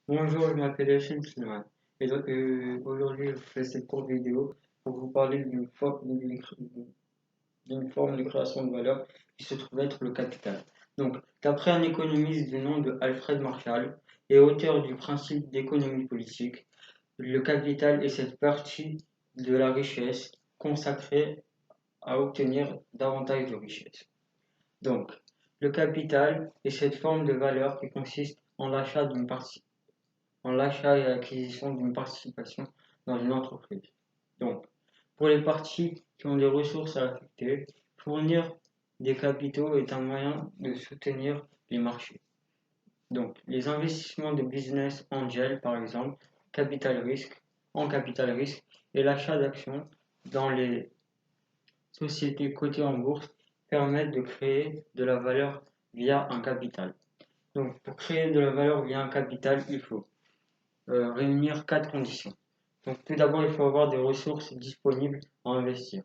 Bonjour, je m'appelle Hachim Silman. Et donc, aujourd'hui, je fais cette courte vidéo pour vous parler d'une forme de création de valeur qui se trouve être le capital. Donc, d'après un économiste du nom de Alfred Marshall et auteur du principe d'économie politique, le capital est cette partie de la richesse consacrée à obtenir davantage de richesse. Donc, le capital est cette forme de valeur qui consiste en l'achat et l'acquisition d'une participation dans une entreprise. Donc, pour les parties qui ont des ressources à affecter, fournir des capitaux est un moyen de soutenir les marchés. Donc, les investissements de business angel, par exemple, en capital risque, et l'achat d'actions dans les sociétés cotées en bourse permettent de créer de la valeur via un capital. Donc, pour créer de la valeur via un capital, il faut réunir 4 conditions. Donc, tout d'abord, il faut avoir des ressources disponibles à investir.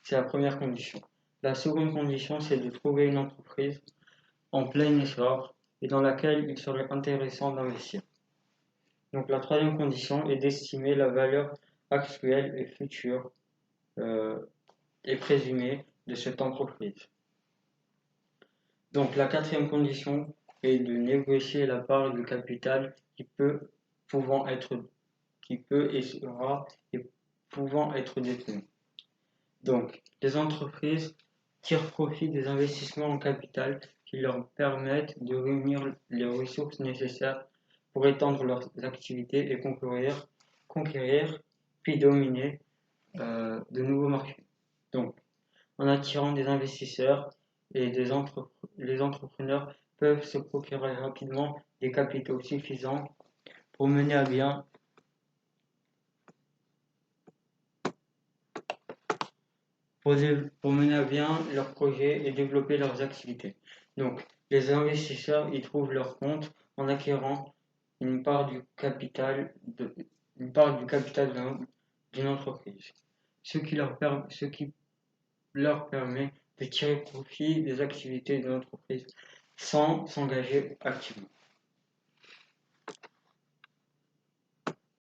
C'est la première condition. La seconde condition, c'est de trouver une entreprise en plein essor et dans laquelle il serait intéressant d'investir. Donc, la troisième condition est d'estimer la valeur actuelle et future euh, et présumée de cette entreprise. Donc, la quatrième condition est de négocier la part du capital pouvant être qui peut et sera et pouvant être détenu. Donc, les entreprises tirent profit des investissements en capital qui leur permettent de réunir les ressources nécessaires pour étendre leurs activités et conquérir puis dominer de nouveaux marchés. Donc, en attirant des investisseurs et les entrepreneurs peuvent se procurer rapidement des capitaux suffisants pour mener à bien pour mener à bien leurs projets et développer leurs activités. Donc, les investisseurs y trouvent leur compte en acquérant une part du capital d'une entreprise, ce qui leur permet de tirer profit des activités de l'entreprise sans s'engager activement.